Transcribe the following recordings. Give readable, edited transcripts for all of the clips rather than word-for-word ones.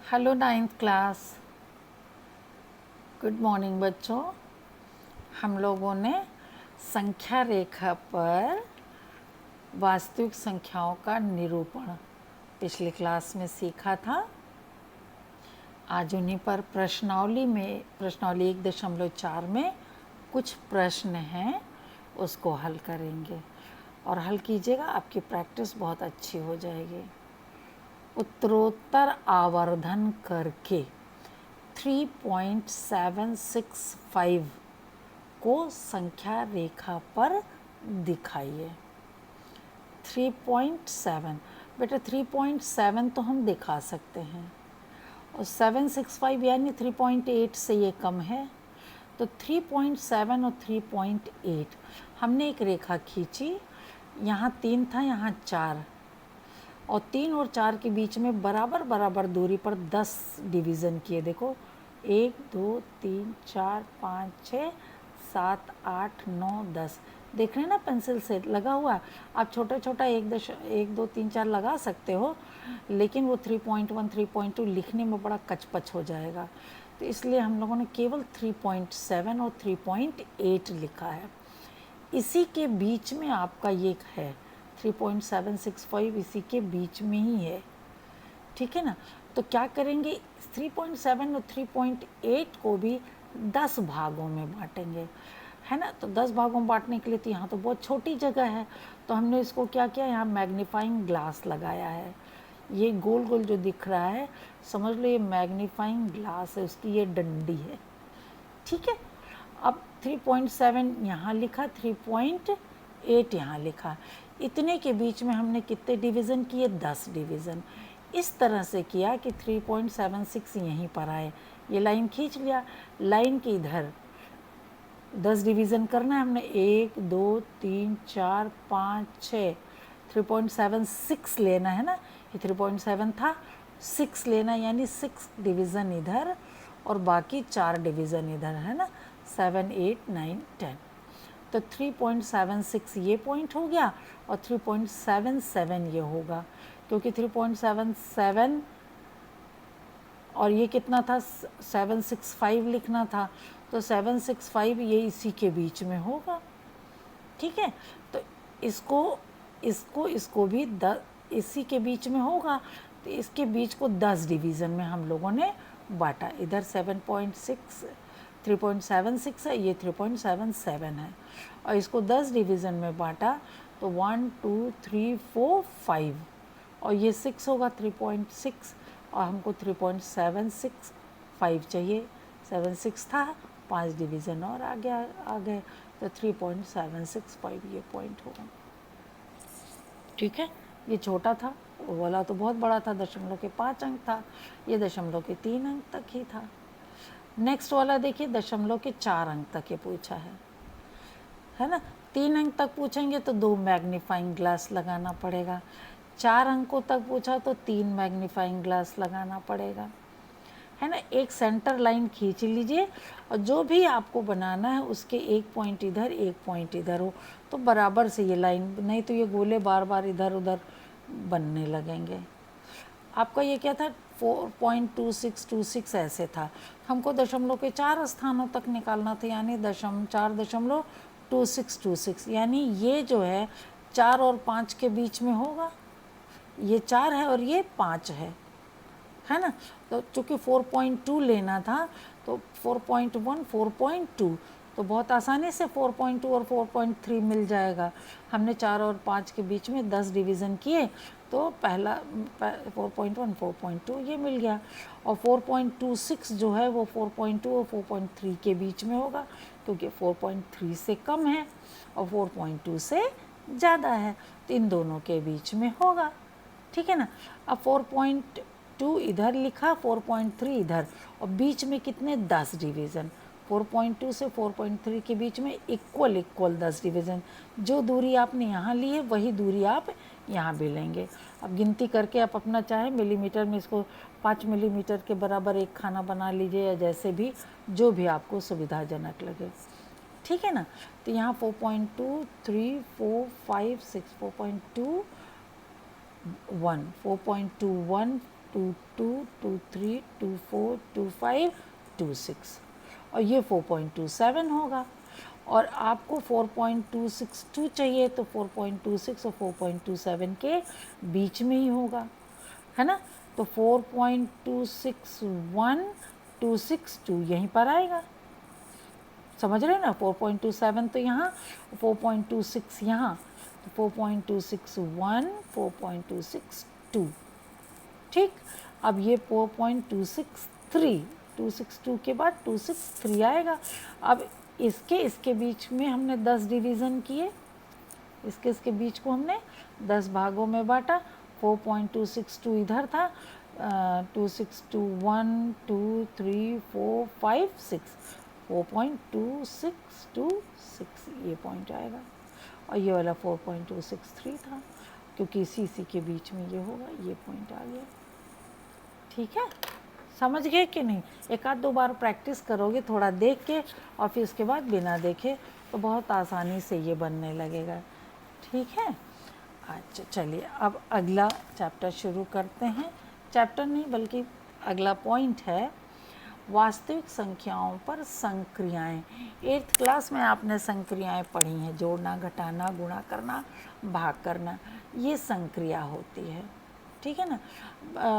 Hello ninth class. Good morning बच्चों। हम लोगों ने संख्या रेखा पर वास्तविक संख्याओं का निरूपण पिछली क्लास में सीखा था। आज उन्हीं पर प्रश्नावली 1.4 में कुछ प्रश्न हैं, उसको हल करेंगे और हल कीजिएगा, आपकी प्रैक्टिस बहुत अच्छी हो जाएगी। उत्तरोत्तर आवर्धन करके 3.765 को संख्या रेखा पर दिखाइए। 3.7 बेटा 3.7 तो हम दिखा सकते हैं और 765 यानी 3.8 से ये कम है, तो 3.7 और 3.8 हमने एक रेखा खींची। यहाँ 3 था, यहाँ 4 और 3 और 4 के बीच में बराबर बराबर दूरी पर 10 डिवीज़न किए। देखो 1 2 3 4 5 6 7 8 9 10 देख रहे हैं ना, पेंसिल से लगा हुआ। आप छोटा छोटा 1 2 3 4 लगा सकते हो, लेकिन वो 3.1 3.2 लिखने में बड़ा कचपच हो जाएगा, तो इसलिए हम लोगों ने केवल 3.7 और 3.8 लिखा है। इसी के बीच में आपका ये है 3.765, इसी के बीच में ही है, ठीक है ना। तो क्या करेंगे, 3.7 और 3.8 को भी 10 भागों में बांटेंगे, है ना। तो 10 भागों में बांटने के लिए तो यहाँ तो बहुत छोटी जगह है, तो हमने इसको क्या किया, यहाँ मैग्नीफाइंग ग्लास लगाया है। ये गोल गोल जो दिख रहा है, समझ लो ये मैग्नीफाइंग ग्लास है, उसकी ये डंडी है, ठीक है। अब 3.7 यहाँ लिखा, 3.8 यहाँ लिखा, इतने के बीच में हमने कितने डिवीज़न किए, 10 डिवीज़न। इस तरह से किया कि 3.76 यहीं पर आए, ये लाइन खींच लिया, लाइन के इधर 10 डिवीज़न करना है हमने, 1 2 3 4 5 6, 3.76 लेना है ना, ये 3.7 था, 6 लेना यानी 6 डिवीज़न इधर और बाकी 4 डिवीज़न इधर, है ना, 7 8 9 10। तो 3.76 ये पॉइंट हो गया और 3.77 ये होगा, क्योंकि 3.77 और ये कितना था, 765 लिखना था, तो 765 ये इसी के बीच में होगा, ठीक है। तो इसको भी इसी के बीच में होगा, तो इसके बीच को 10 डिवीज़न में हम लोगों ने बांटा। इधर 3.76 है, ये 3.77 है, और इसको 10 डिवीज़न में बांटा, तो 1 2 3 4 5 और ये 6 होगा, 3.6 और हमको 3.765 चाहिए, 76 था, 5 डिवीज़न और आ गए, तो 3.765 ये पॉइंट होगा, ठीक है। ये छोटा था, वो वाला तो बहुत बड़ा था, 0.5 अंक था, ये 0.3 अंक तक ही था। नेक्स्ट वाला देखिए, 0.4 अंक तक ये पूछा है ना। 3 अंक तक पूछेंगे तो 2 मैग्नीफाइंग ग्लास लगाना पड़ेगा, 4 अंकों तक पूछा तो 3 मैग्नीफाइंग ग्लास लगाना पड़ेगा, है ना। एक सेंटर लाइन खींच लीजिए और जो भी आपको बनाना है उसके एक पॉइंट इधर एक पॉइंट इधर हो, तो बराबर से ये लाइन, नहीं तो ये गोले बार बार इधर उधर बनने लगेंगे। आपका ये क्या था, 4.2626 ऐसे था, हमको दशमलव के 4 स्थानों तक निकालना था, यानी 4.2626, यानी ये जो है 4 और 5 के बीच में होगा, ये 4 है और ये 5 है ना। तो चूँकि 4.2 लेना था, तो 4.1 4.2, तो बहुत आसानी से 4.2 और 4.3 मिल जाएगा। हमने 4 और 5 के बीच में 10 डिवीज़न किए, तो पहला 4.1 4.2 ये मिल गया, और 4.26 जो है वो 4.2 और 4.3 के बीच में होगा, क्योंकि 4.3 से कम है और 4.2 से ज़्यादा है, तो इन दोनों के बीच में होगा, ठीक है ना। अब 4.2 इधर लिखा, 4.3 इधर, और बीच में कितने, 10 डिवीज़न, 4.2 से 4.3 के बीच में इक्वल 10 डिवीज़न। जो दूरी आपने यहाँ ली है वही दूरी आप यहाँ भी लेंगे। अब गिनती करके आप अपना चाहे मिलीमीटर में इसको 5 मिलीमीटर के बराबर एक खाना बना लीजिए, या जैसे भी जो भी आपको सुविधाजनक लगे, ठीक है ना। तो यहाँ 4.2 3 4 5 6 4.2 1 4.21 2 2 2 3 2 4 2 5 2 6 और ये 4.27 होगा। और आपको 4.262 चाहिए तो 4.26 और 4.27 के बीच में ही होगा, है ना। तो 4.261262 यहीं पर आएगा, समझ रहे हैं ना। 4.27 तो यहाँ, 4.26 यहाँ, तो 4.261 4.262, ठीक। अब ये 4.263, 262 के बाद 263 आएगा। अब इसके बीच में हमने 10 डिवीज़न किए, इसके बीच को हमने 10 भागों में बांटा। 4.262 इधर था, 262 1 2 3 4 5 6, 4.2626 ये पॉइंट आएगा। और ये वाला 4.263 था, क्योंकि इसी के बीच में ये होगा, ये पॉइंट आ गया। ठीक है, समझ गए कि नहीं। एक आध 2 बार प्रैक्टिस करोगे थोड़ा देख के, और फिर उसके बाद बिना देखे तो बहुत आसानी से ये बनने लगेगा। ठीक है, अच्छा चलिए अब अगला चैप्टर शुरू करते हैं। चैप्टर नहीं बल्कि अगला पॉइंट है वास्तविक संख्याओं पर संक्रियाएं। 8th क्लास में आपने संक्रियाएं पढ़ी हैं, जोड़ना, घटाना, गुणा करना, भाग करना, ये संक्रिया होती है। ठीक है ना।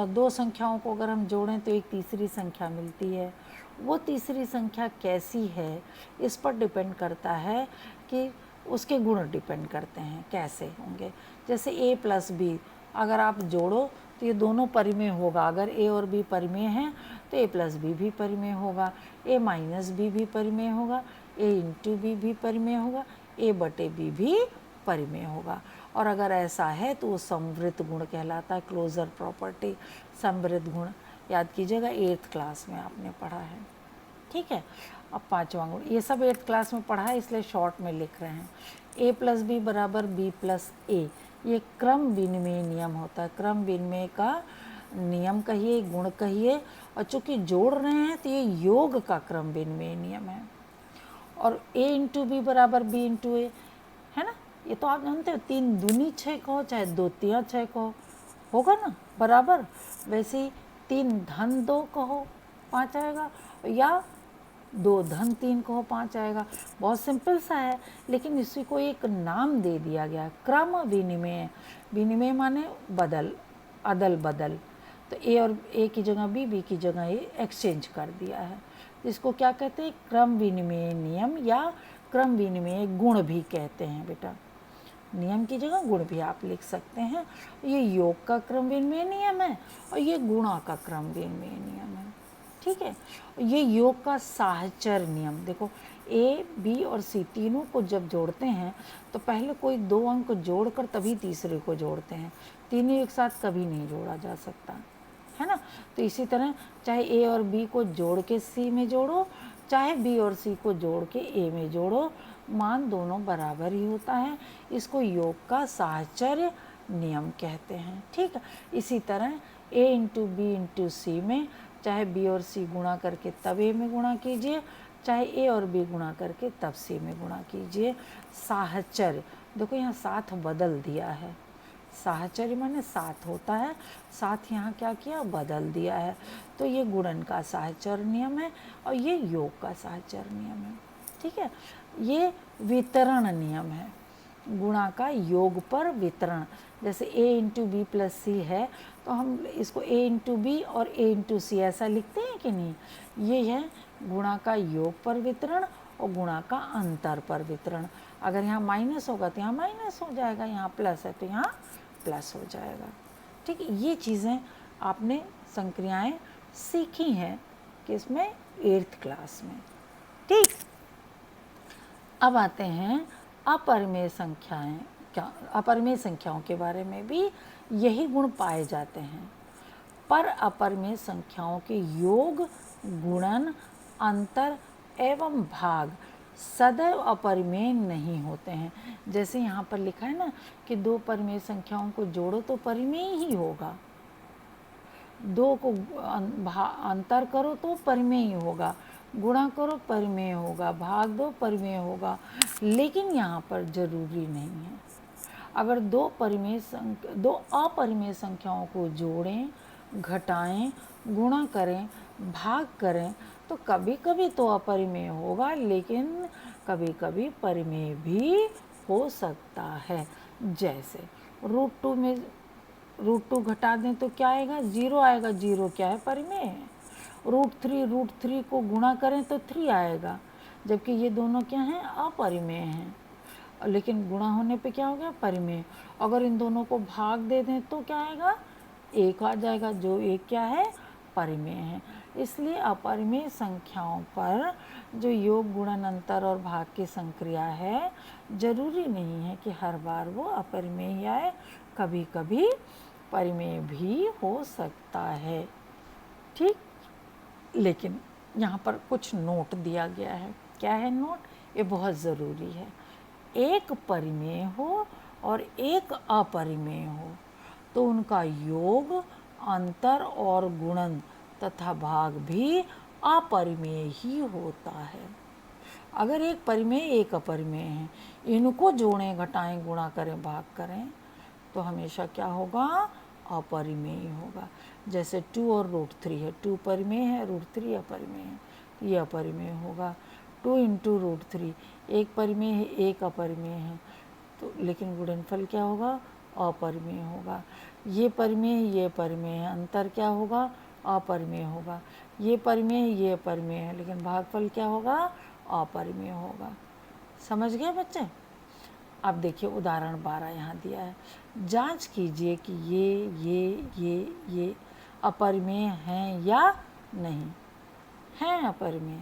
2 संख्याओं को अगर हम जोड़ें तो एक तीसरी संख्या मिलती है। वो तीसरी संख्या कैसी है इस पर डिपेंड करता है कि उसके गुण डिपेंड करते हैं कैसे होंगे। जैसे a प्लस बी अगर आप जोड़ो तो ये दोनों परिमेय होगा। अगर a और b परिमेय हैं तो a प्लस बी भी परिमेय होगा, a माइनस बी भी परिमेय होगा, a इंटू बी भी परिमेय होगा, a बटे बी भी परिमेय होगा। और अगर ऐसा है तो वो समवृत्त गुण कहलाता है, क्लोजर प्रॉपर्टी, समवृत्त गुण। याद कीजिएगा 8th क्लास में आपने पढ़ा है। ठीक है, अब 5वां गुण, ये सब 8th क्लास में पढ़ा है इसलिए शॉर्ट में लिख रहे हैं। a प्लस बी बराबर b प्लस a, ये क्रम विनिमय नियम होता है। क्रम विनिमय का नियम कहिए, गुण कहिए, और चूँकि जोड़ रहे हैं तो ये योग का क्रम विनिमय नियम है। और a इंटू बी बराबर b इंटू ए, है ना। ये तो आप जानते हो, 3 दूनी 6 कहो चाहे 2 तिया 6 कहो, होगा ना बराबर। वैसे ही 3 धन 2 कहो 5 आएगा, या 2 धन 3 कहो 5 आएगा। बहुत सिंपल सा है, लेकिन इसी को एक नाम दे दिया गया, क्रम विनिमय। विनिमय माने बदल, अदल बदल। तो ए और ए की जगह बी की जगह ए एक्सचेंज कर दिया है। इसको क्या कहते हैं, क्रम विनिमय नियम या क्रम विनिमय गुण भी कहते हैं बेटा। नियम की जगह गुण भी आप लिख सकते हैं। ये योग का क्रम विनिमय नियम है और ये गुणा का क्रम विनिमय नियम है। ठीक है, ये योग का साहचर्य नियम। देखो ए बी और सी तीनों को जब जोड़ते हैं तो पहले कोई 2 अंक जोड़कर तभी तीसरे को जोड़ते हैं, तीनों एक साथ कभी नहीं जोड़ा जा सकता, है ना। तो इसी तरह चाहे ए और बी को जोड़ के सी में जोड़ो, चाहे बी और सी को जोड़ के ए में जोड़ो, मान दोनों बराबर ही होता है। इसको योग का साहचर्य नियम कहते हैं। ठीक है, इसी तरह ए इंटू बी इंटू सी में चाहे बी और सी गुणा करके तब ए में गुणा कीजिए, चाहे ए और बी गुणा करके तब सी में गुणा कीजिए। साहचर्य, देखो यहाँ साथ बदल दिया है, साहचर्य माने साथ होता है, साथ यहाँ क्या किया, बदल दिया है। तो ये गुणन का साहचर्य नियम है और ये योग का साहचर्य नियम है। ठीक है, ये वितरण नियम है, गुणा का योग पर वितरण। जैसे a इंटू बी प्लस सी है तो हम इसको a इंटू बी और a इंटू सी ऐसा लिखते हैं कि नहीं। ये है गुणा का योग पर वितरण और गुणा का अंतर पर वितरण। अगर यहाँ माइनस होगा तो यहाँ माइनस हो जाएगा, यहाँ प्लस है तो यहाँ प्लस हो जाएगा। ठीक है, ये चीज़ें आपने संक्रियाएं सीखी हैं किसमें, 8th क्लास में। ठीक, अब आते हैं अपरिमेय संख्याएं। क्या अपरिमेय संख्याओं के बारे में भी यही गुण पाए जाते हैं, पर अपरिमेय संख्याओं के योग, गुणन, अंतर एवं भाग सदैव अपरिमेय नहीं होते हैं। जैसे यहाँ पर लिखा है ना कि 2 परिमेय संख्याओं को जोड़ो तो परिमेय ही होगा, 2 को अंतर करो तो परिमेय ही होगा, गुणा करो परिमेय होगा, भाग दो परिमेय होगा। लेकिन यहाँ पर जरूरी नहीं है। अगर 2 अपरिमेय संख्याओं को जोड़ें, घटाएं, गुणा करें, भाग करें तो कभी कभी तो अपरिमेय होगा, लेकिन कभी कभी परिमेय भी हो सकता है। जैसे √2 में √2 घटा दें तो क्या आएगा? 0 आएगा। 0 क्या है? परिमेय है। √3 को गुणा करें तो 3 आएगा, जबकि ये दोनों क्या हैं? अपरिमेय हैं। लेकिन गुणा होने पे क्या हो गया? परिमेय। अगर इन दोनों को भाग दे दें तो क्या आएगा? 1 आ जाएगा, जो 1 क्या है? परिमेय है। इसलिए अपरिमेय संख्याओं पर जो योग, गुणन, अंतर और भाग की संक्रिया है, जरूरी नहीं है कि हर बार वो अपरिमेय ही आए, कभी कभी परिमेय भी हो सकता है। ठीक, लेकिन यहाँ पर कुछ नोट दिया गया है। क्या है नोट? ये बहुत ज़रूरी है। एक परिमेय हो और एक अपरिमेय हो तो उनका योग, अंतर और गुणन तथा भाग भी अपरिमेय ही होता है। अगर एक परिमेय एक अपरिमेय है, इनको जोड़ें, घटाएं, गुणा करें, भाग करें तो हमेशा क्या होगा? अपरिमेय होगा। जैसे 2 और √3 है, 2 परिमेय है, √3 अपरिमेय है, ये अपरिमेय होगा। 2 × √3 एक परिमेय है, एक अपरिमेय है, तो लेकिन गुणनफल क्या होगा? अपरिमेय होगा। ये परिमेय है, ये परिमेय है, अंतर क्या होगा? अपरिमेय होगा। ये परिमेय है, ये परिमेय है, लेकिन भागफल क्या होगा? अपरिमेय होगा। समझ गए बच्चे? अब देखिए उदाहरण 12 यहाँ दिया है। जांच कीजिए कि ये अपरिमेय हैं या नहीं। हैं अपरिमेय।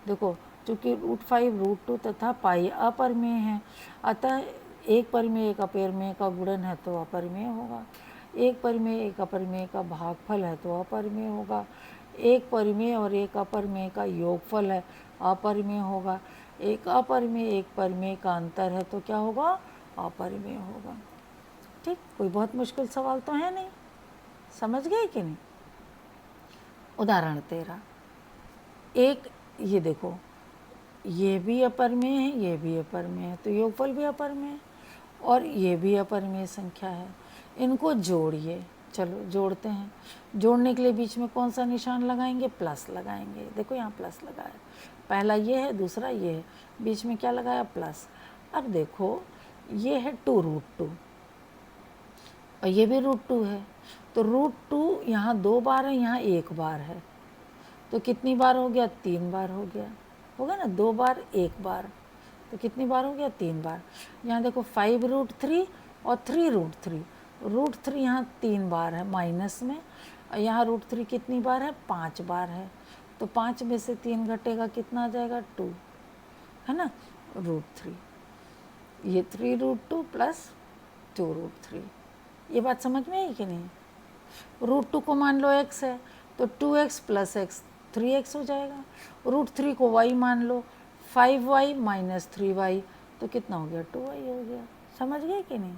देखो, चूँकि √5, √2 तथा पाई अपरिमेय हैं, अतः एक परिमेय एक अपरिमेय का गुणन है तो अपरिमेय होगा। एक परिमेय एक अपरिमेय का भागफल है तो अपरिमेय होगा। एक परिमेय और एक अपरिमेय का योगफल है, अपरिमेय होगा। एक अपरिमेय एक परिमेय का अंतर है तो क्या होगा? अपरिमेय होगा। ठीक, कोई बहुत मुश्किल सवाल तो है नहीं। समझ गए कि नहीं? उदाहरण 13, एक ये देखो, ये भी अपरिमेय है, ये भी अपरिमेय है, तो योगफल भी अपरिमेय है, और ये भी अपरिमेय संख्या है। इनको जोड़िए। चलो जोड़ते हैं। जोड़ने के लिए बीच में कौन सा निशान लगाएंगे? प्लस लगाएंगे। देखो यहाँ प्लस लगाया, पहला ये है, दूसरा ये है, बीच में क्या लगाया? प्लस। अब देखो ये है 2√2 और ये भी √2 है, तो √2 यहाँ 2 बार है, यहाँ 1 बार है, तो कितनी बार हो गया? 3 बार हो गया। होगा ना? 2 बार 1 बार, तो कितनी बार हो गया? 3 बार। यहाँ देखो 5√3 और 3√3, √3 यहाँ 3 बार है माइनस में, और यहाँ √3 कितनी बार है? 5 बार है, तो 5 में से 3 घटेगा, कितना आ जाएगा? 2, है ना? √3, ये 3√2 प्लस 2√3। ये बात समझ में आई कि नहीं? √2 को मान लो x है तो 2x + x 3x हो जाएगा। √3 को y मान लो, 5y - 3y, तो कितना हो गया? 2y हो गया। समझ गए कि नहीं?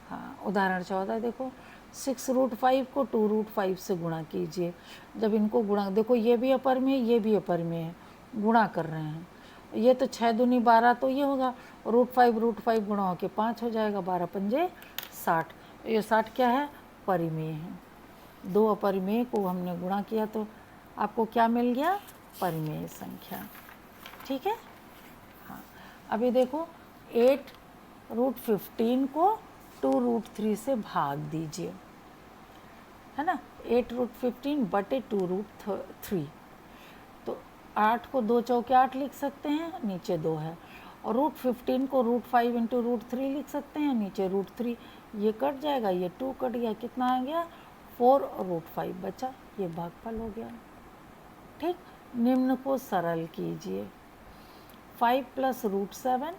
हाँ, उदाहरण 14 देखो, 6√5 को 2√5 से गुणा कीजिए। जब इनको गुणा, देखो ये भी अपरिमेय है, ये भी अपरिमेय है, गुणा कर रहे हैं। ये तो 6 दूनी 12 तो ये होगा, √5 गुणा होके 5 हो जाएगा, 12 पंजे 60। ये 60 क्या है? परिमेय है। दो अपरिमेय को हमने गुणा किया तो आपको क्या मिल गया? परिमेय संख्या। ठीक है? हाँ, अभी देखो 8√15 को 2√3 से भाग दीजिए, है ना? 8√15 बटे 2√3, तो 8 को 2 चौके 8 लिख सकते हैं, नीचे 2 है, और √15 को √5 × √3 लिख सकते हैं, नीचे √3, ये कट जाएगा, ये 2 कट गया, कितना आ गया? 4 और √5 बचा, ये भागफल हो गया। ठीक, निम्न को सरल कीजिए। 5 + √7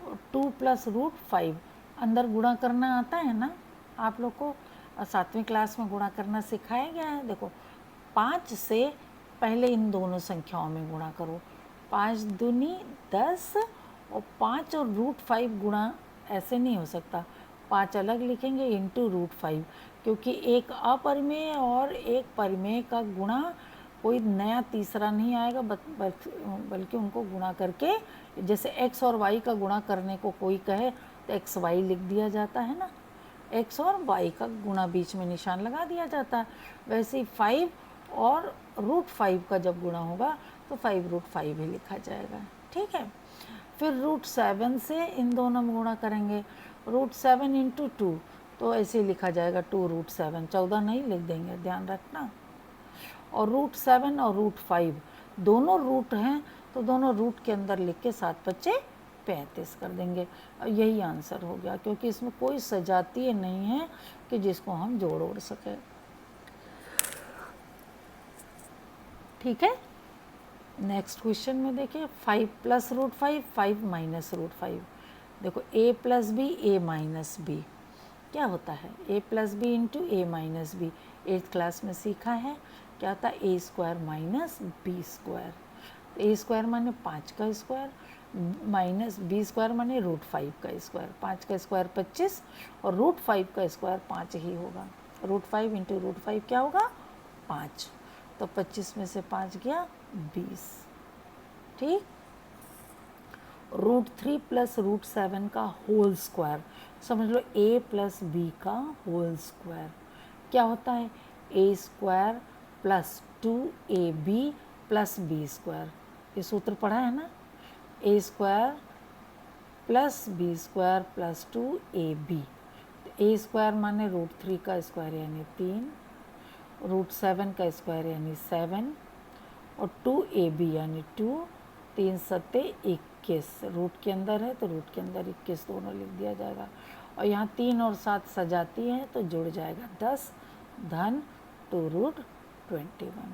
और 2 + √5, अंदर गुणा करना आता है ना आप लोग को? 7वीं क्लास में गुणा करना सिखाया गया है। देखो 5 से पहले इन दोनों संख्याओं में गुणा करो, 5 दूनी 10, और 5 और √5 गुणा ऐसे नहीं हो सकता, 5 अलग लिखेंगे इंटू √5, क्योंकि एक अपरिमेय और एक परिमेय का गुणा कोई नया तीसरा नहीं आएगा, बल्कि उनको गुणा करके, जैसे x और y का गुणा करने को कोई कहे तो xy लिख दिया जाता है ना, x और y का गुणा बीच में निशान लगा दिया जाता है। वैसे ही 5 और √5 का जब गुणा होगा तो 5√5 ही लिखा जाएगा, ठीक है। फिर √7 से इन दोनों में गुणा करेंगे, √7 × 2 तो ऐसे ही लिखा जाएगा 2√7, 14 नहीं लिख देंगे, ध्यान रखना। और √7 और √5 दोनों रूट हैं तो दोनों रूट के अंदर लिख के 7×5 = 35 कर देंगे। और यही आंसर हो गया, क्योंकि इसमें कोई सजातीय नहीं है कि जिसको हम जोड़ ओढ़ सकें, ठीक है। नेक्स्ट क्वेश्चन में देखिए 5 + √5, 5 - √5। देखो a + b, a - b क्या होता है, a + b × a - b 8th class में सीखा है। क्या होता है, a² - b²। a² माने 5 का स्क्वायर, माइनस b² माने √5 का स्क्वायर। 5 का स्क्वायर 25 और √5 का स्क्वायर 5 ही होगा। √5 × √5 क्या होगा, 5। तो 25 में से 5 गया 20, ठीक। √3 + √7 का होल स्क्वायर, समझ लो a + b का होल स्क्वायर क्या होता है, a² + 2ab + b²। ये सूत्र पढ़ा है ना, a² + b² + 2ab। a² माने √3 का स्क्वायर यानी 3, √7 का स्क्वायर यानी 7 और 2ab यानी 2, 3 सत्ते 21। रूट के अंदर है तो रूट के अंदर 21 दोनों लिख दिया जाएगा। और यहाँ 3 और 7 सजाती है तो जुड़ जाएगा 10 धन 2√21।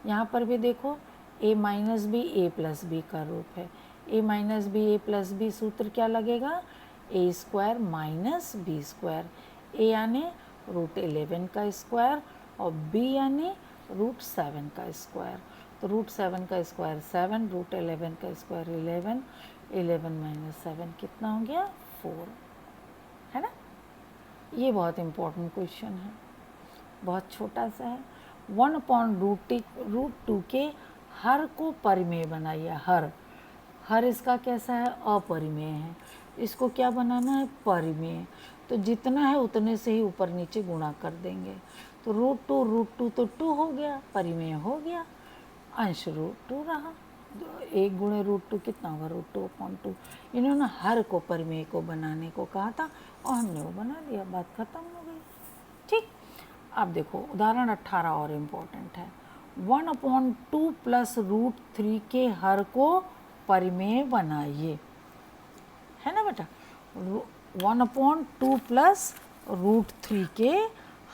यहाँ पर भी देखो a - b a + b का रूप है। a - b a + b सूत्र क्या लगेगा, a² - b²। a यानी √11 का स्क्वायर और b यानी √7 का स्क्वायर। तो √7 का स्क्वायर 7, √11 का स्क्वायर 11, 11 - 7 कितना हो गया, 4, है ना। ये बहुत इम्पोर्टेंट क्वेश्चन है, बहुत छोटा सा है। 1/√2 के हर को परिमेय बनाइए। हर इसका कैसा है, अपरिमेय है। इसको क्या बनाना है, परिमेय। तो जितना है उतने से ही ऊपर नीचे गुणा कर देंगे। तो √2 तो 2 हो गया, परिमेय हो गया, अंश √2 रहा। 1 × √2 कितना होगा, √2/2। इन्होंने हर को परिमेय को बनाने को कहा था और हमने वो बना दिया, बात खत्म हो गई, ठीक। अब देखो उदाहरण 18 और इम्पोर्टेंट है। 1/2 + √3 के हर को परिमेय बनाइए, है ना बेटा। 1/2 + √3 के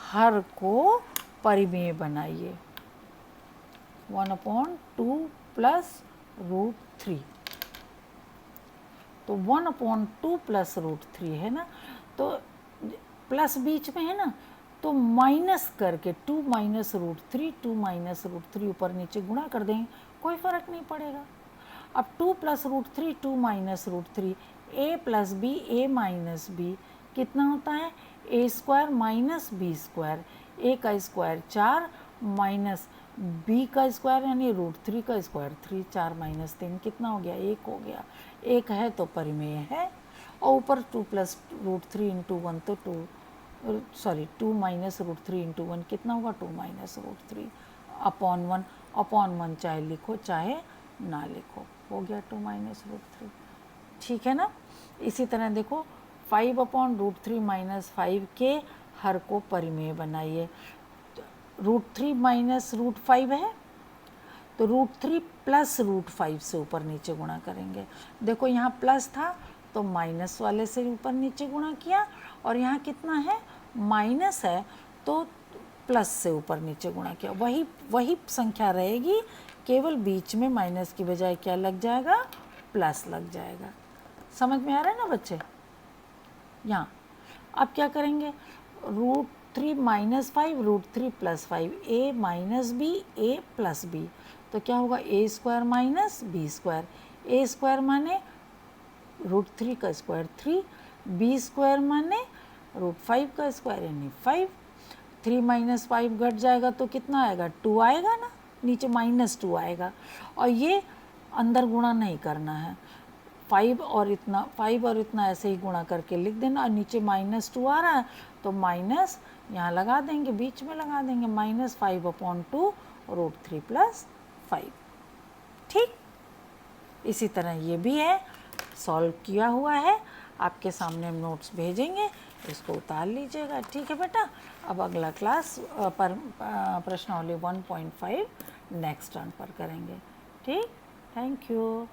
हर को परिमेय बनाइए। 1/2 + √3, तो 1/2 + √3 है ना, तो प्लस बीच में है ना, तो माइनस करके 2 - √3, 2 - √3 ऊपर नीचे गुणा कर देंगे, कोई फ़र्क नहीं पड़ेगा। अब 2 + √3, 2 - √3, a + b a - b कितना होता है, a² - b²। a का स्क्वायर 4 माइनस b का स्क्वायर यानी √3 का स्क्वायर 3, 4 - 3 कितना हो गया, 1 हो गया। 1 है तो परिमेय है। और ऊपर 2 + √3 × 1 तो 2 -√3 × 1 कितना होगा, 2 - √3 अपॉन 1। अपॉन 1 चाहे लिखो चाहे ना लिखो, हो गया 2 - √3, ठीक है ना। इसी तरह देखो 5/√3 - 5 के हर को परिमेय बनाइए। √3 - √5 है तो √3 + √5 से ऊपर नीचे गुणा करेंगे। देखो यहाँ प्लस था तो माइनस वाले से ऊपर नीचे गुणा किया, और यहाँ कितना है, माइनस है तो प्लस से ऊपर नीचे गुणा किया। वही संख्या रहेगी, केवल बीच में माइनस की बजाय क्या लग जाएगा, प्लस लग जाएगा। समझ में आ रहा है ना बच्चे। यहाँ अब क्या करेंगे, √3 - 5 √3 + 5 a - b a + b, तो क्या होगा, a² - b²। a² माने √3 का स्क्वायर 3, b² माने √5 का स्क्वायर यानी 5। 3 - 5 घट जाएगा तो कितना आएगा, 2 आएगा ना, नीचे -2 आएगा। और ये अंदर गुणा नहीं करना है, 5 और इतना ऐसे ही गुणा करके लिख देना, और नीचे -2 आ रहा है तो माइनस यहाँ लगा देंगे, बीच में लगा देंगे, -5/2 √3 + 5। ठीक, इसी तरह ये भी है, सॉल्व किया हुआ है, आपके सामने हम नोट्स भेजेंगे, इसको उतार लीजिएगा। ठीक है बेटा, अब अगला क्लास पर प्रश्नावली 1.5 नेक्स्ट टर्न पर करेंगे। ठीक, थैंक यू।